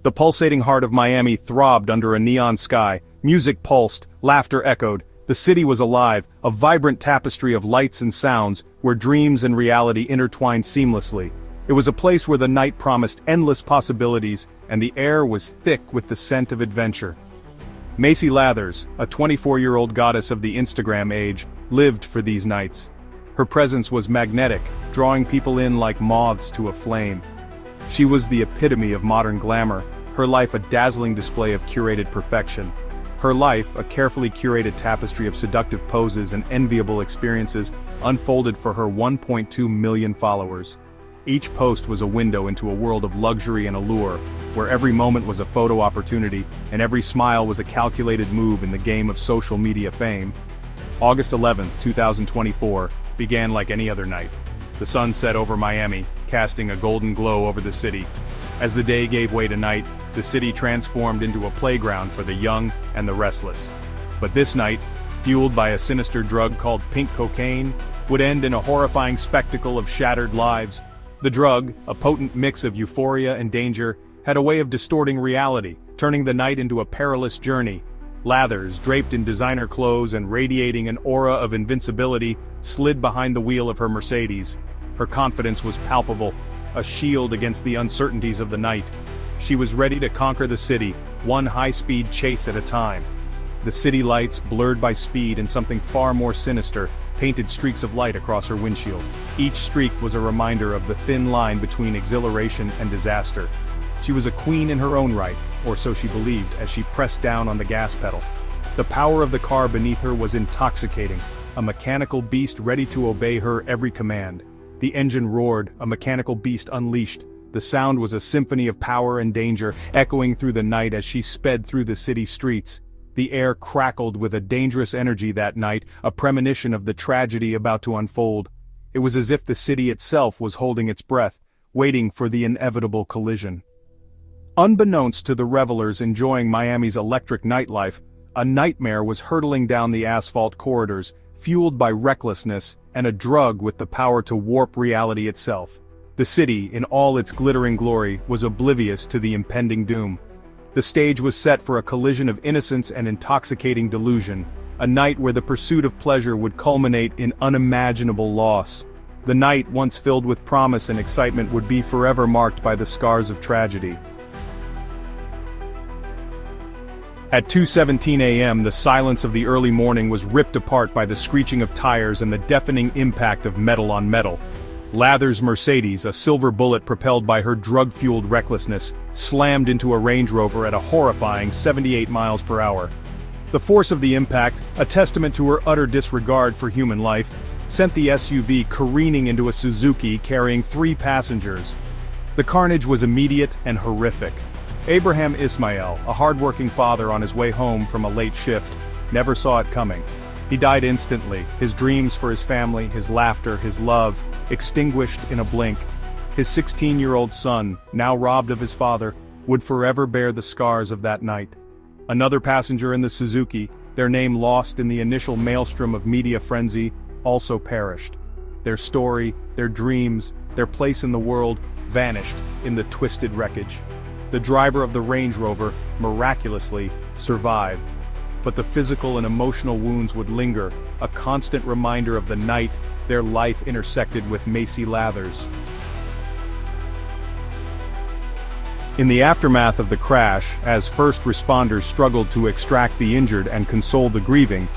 The pulsating heart of Miami throbbed under a neon sky, music pulsed, laughter echoed. The city was alive, a vibrant tapestry of lights and sounds, where dreams and reality intertwined seamlessly. It was a place where the night promised endless possibilities, and the air was thick with the scent of adventure. Macy Lathers, a 24-year-old goddess of the Instagram age, lived for these nights. Her presence was magnetic, drawing people in like moths to a flame. She was the epitome of modern glamour, her life a dazzling display of curated perfection. Her life, a carefully curated tapestry of seductive poses and enviable experiences, unfolded for her 1.2 million followers. Each post was a window into a world of luxury and allure, where every moment was a photo opportunity, and every smile was a calculated move in the game of social media fame. August 11, 2024, began like any other night. The sun set over Miami, casting a golden glow over the city. As the day gave way to night, the city transformed into a playground for the young and the restless. But this night, fueled by a sinister drug called pink cocaine, would end in a horrifying spectacle of shattered lives. The drug, a potent mix of euphoria and danger, had a way of distorting reality, turning the night into a perilous journey. Lathers, draped in designer clothes and radiating an aura of invincibility, slid behind the wheel of her Mercedes. Her confidence was palpable, a shield against the uncertainties of the night. She was ready to conquer the city, one high-speed chase at a time. The city lights, blurred by speed and something far more sinister, painted streaks of light across her windshield. Each streak was a reminder of the thin line between exhilaration and disaster. She was a queen in her own right, or so she believed as she pressed down on the gas pedal. The power of the car beneath her was intoxicating, a mechanical beast ready to obey her every command. The engine roared, a mechanical beast unleashed. The sound was a symphony of power and danger, echoing through the night as she sped through the city streets. The air crackled with a dangerous energy that night, a premonition of the tragedy about to unfold. It was as if the city itself was holding its breath, waiting for the inevitable collision. Unbeknownst to the revelers enjoying Miami's electric nightlife, a nightmare was hurtling down the asphalt corridors, fueled by recklessness and a drug with the power to warp reality itself. The city, in all its glittering glory, was oblivious to the impending doom. The stage was set for a collision of innocence and intoxicating delusion, a night where the pursuit of pleasure would culminate in unimaginable loss. The night, once filled with promise and excitement, would be forever marked by the scars of tragedy. At 2:17 a.m., the silence of the early morning was ripped apart by the screeching of tires and the deafening impact of metal on metal. Lathers' Mercedes, a silver bullet propelled by her drug-fueled recklessness, slammed into a Range Rover at a horrifying 78 miles per hour. The force of the impact, a testament to her utter disregard for human life, sent the SUV careening into a Suzuki carrying 3 passengers. The carnage was immediate and horrific. Abraham Ismail, a hard-working father on his way home from a late shift, never saw it coming. He died instantly, his dreams for his family, his laughter, his love, extinguished in a blink. His 16-year-old son, now robbed of his father, would forever bear the scars of that night. Another passenger in the Suzuki, their name lost in the initial maelstrom of media frenzy, also perished. Their story, their dreams, their place in the world, vanished in the twisted wreckage. The driver of the Range Rover, miraculously, survived. But the physical and emotional wounds would linger, a constant reminder of the night their life intersected with Macy Lathers. In the aftermath of the crash, as first responders struggled to extract the injured and console the grieving,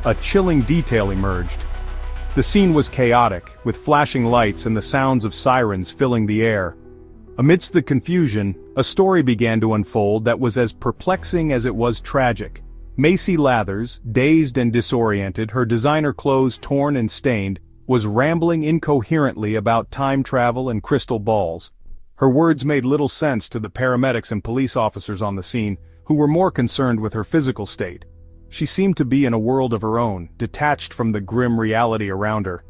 a chilling detail emerged. The scene was chaotic, with flashing lights and the sounds of sirens filling the air. Amidst the confusion, a story began to unfold that was as perplexing as it was tragic. Macy Lathers, dazed and disoriented, her designer clothes torn and stained, was rambling incoherently about time travel and crystal balls. Her words made little sense to the paramedics and police officers on the scene, who were more concerned with her physical state. She seemed to be in a world of her own, detached from the grim reality around her.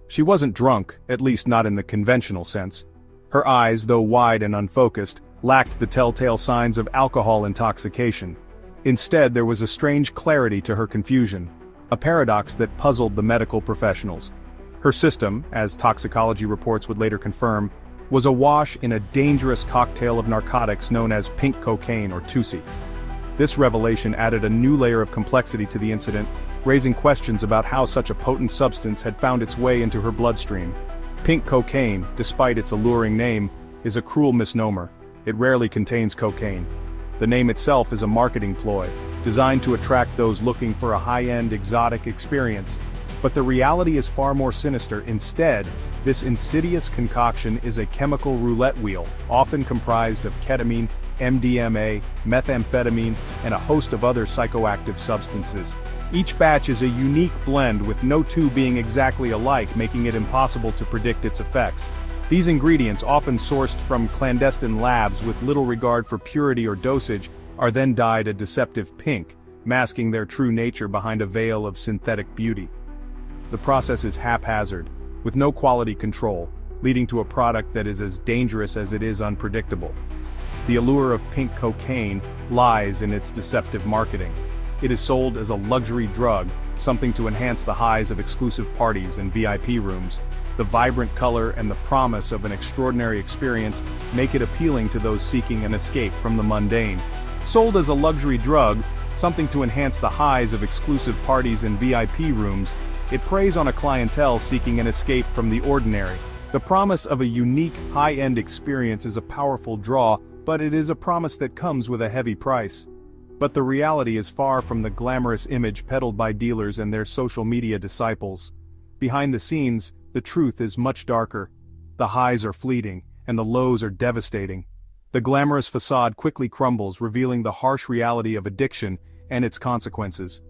She wasn't drunk, at least not in the conventional sense. Her eyes, though wide and unfocused, lacked the telltale signs of alcohol intoxication. Instead, there was a strange clarity to her confusion, a paradox that puzzled the medical professionals. Her system, as toxicology reports would later confirm, was awash in a dangerous cocktail of narcotics known as pink cocaine or TUSI. This revelation added a new layer of complexity to the incident, raising questions about how such a potent substance had found its way into her bloodstream. Pink cocaine, despite its alluring name, is a cruel misnomer. It rarely contains cocaine. The name itself is a marketing ploy, designed to attract those looking for a high-end exotic experience. But the reality is far more sinister. Instead, this insidious concoction is a chemical roulette wheel, often comprised of ketamine, MDMA, methamphetamine, and a host of other psychoactive substances. Each batch is a unique blend with no two being exactly alike, making it impossible to predict its effects. These ingredients, often sourced from clandestine labs with little regard for purity or dosage, are then dyed a deceptive pink, masking their true nature behind a veil of synthetic beauty. The process is haphazard, with no quality control, leading to a product that is as dangerous as it is unpredictable. The allure of pink cocaine lies in its deceptive marketing. It is sold as a luxury drug, something to enhance the highs of exclusive parties and VIP rooms. The vibrant color and the promise of an extraordinary experience make it appealing to those seeking an escape from the mundane. Sold as a luxury drug, something to enhance the highs of exclusive parties and VIP rooms, it preys on a clientele seeking an escape from the ordinary. The promise of a unique, high-end experience is a powerful draw, but it is a promise that comes with a heavy price. But the reality is far from the glamorous image peddled by dealers and their social media disciples. Behind the scenes, the truth is much darker. The highs are fleeting, and the lows are devastating. The glamorous facade quickly crumbles, revealing the harsh reality of addiction and its consequences.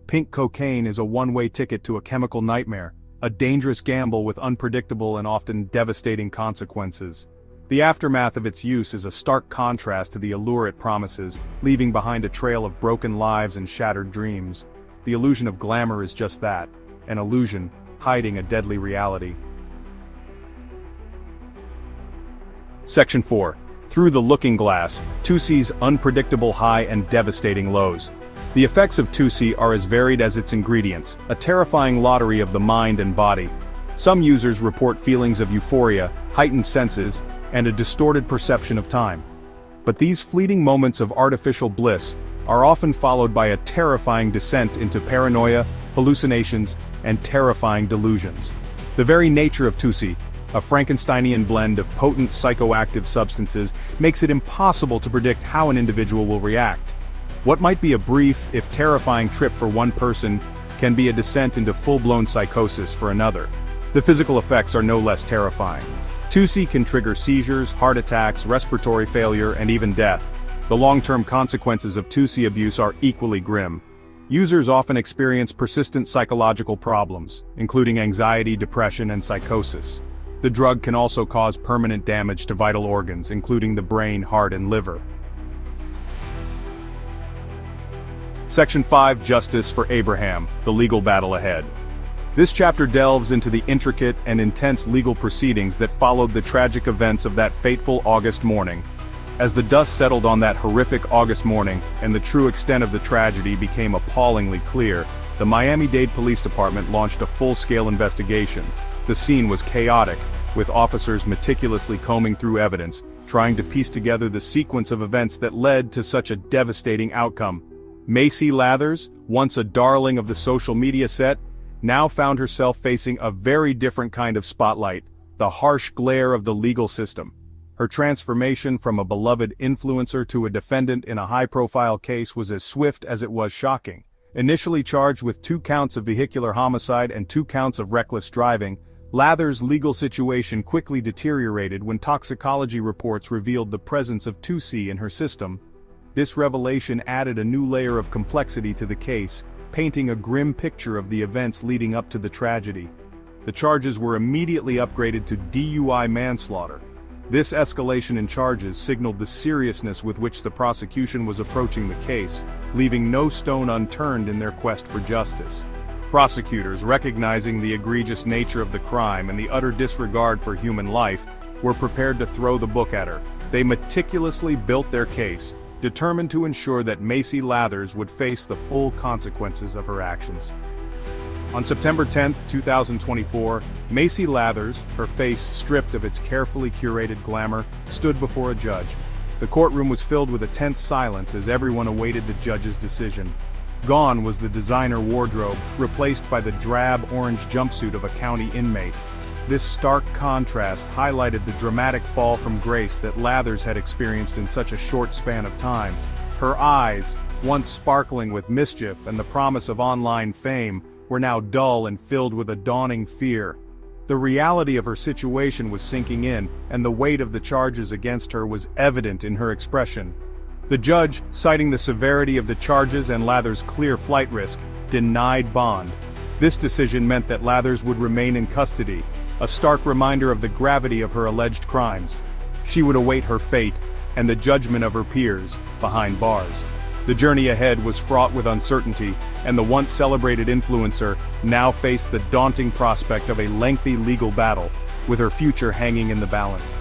Pink cocaine is a one-way ticket to a chemical nightmare, a dangerous gamble with unpredictable and often devastating consequences. The aftermath of its use is a stark contrast to the allure it promises, leaving behind a trail of broken lives and shattered dreams. The illusion of glamour is just that, an illusion, hiding a deadly reality. Section 4. Through the Looking Glass, TUSI's unpredictable high and devastating lows. The effects of TUSI are as varied as its ingredients, a terrifying lottery of the mind and body. Some users report feelings of euphoria, heightened senses, and a distorted perception of time. But these fleeting moments of artificial bliss are often followed by a terrifying descent into paranoia, hallucinations, and terrifying delusions. The very nature of TUSI, a Frankensteinian blend of potent psychoactive substances, makes it impossible to predict how an individual will react. What might be a brief, if terrifying trip for one person, can be a descent into full-blown psychosis for another. The physical effects are no less terrifying. TUSI can trigger seizures, heart attacks, respiratory failure, and even death. The long-term consequences of TUSI abuse are equally grim. Users often experience persistent psychological problems, including anxiety, depression, and psychosis. The drug can also cause permanent damage to vital organs, including the brain, heart, and liver. Section 5. Justice for Abraham, the legal battle ahead. This chapter delves into the intricate and intense legal proceedings that followed the tragic events of that fateful August morning. As the dust settled on that horrific August morning, and the true extent of the tragedy became appallingly clear, the Miami-Dade Police Department launched a full-scale investigation. The scene was chaotic, with officers meticulously combing through evidence, trying to piece together the sequence of events that led to such a devastating outcome. Macy Lathers, once a darling of the social media set, now found herself facing a very different kind of spotlight, the harsh glare of the legal system. Her transformation from a beloved influencer to a defendant in a high-profile case was as swift as it was shocking. Initially charged with 2 counts of vehicular homicide and 2 counts of reckless driving, Lathers' legal situation quickly deteriorated when toxicology reports revealed the presence of TUSI in her system. This revelation added a new layer of complexity to the case, painting a grim picture of the events leading up to the tragedy. The charges were immediately upgraded to DUI manslaughter. This escalation in charges signaled the seriousness with which the prosecution was approaching the case, leaving no stone unturned in their quest for justice. Prosecutors, recognizing the egregious nature of the crime and the utter disregard for human life, were prepared to throw the book at her. They meticulously built their case, determined to ensure that Macy Lathers would face the full consequences of her actions. On September 10, 2024, Macy Lathers, her face stripped of its carefully curated glamour, stood before a judge. The courtroom was filled with a tense silence as everyone awaited the judge's decision. Gone was the designer wardrobe, replaced by the drab orange jumpsuit of a county inmate. This stark contrast highlighted the dramatic fall from grace that Lathers had experienced in such a short span of time. Her eyes, once sparkling with mischief and the promise of online fame, were now dull and filled with a dawning fear. The reality of her situation was sinking in, and the weight of the charges against her was evident in her expression. The judge, citing the severity of the charges and Lathers' clear flight risk, denied bond. This decision meant that Lathers would remain in custody, a stark reminder of the gravity of her alleged crimes. She would await her fate, and the judgment of her peers, behind bars. The journey ahead was fraught with uncertainty, and the once celebrated influencer now faced the daunting prospect of a lengthy legal battle, with her future hanging in the balance.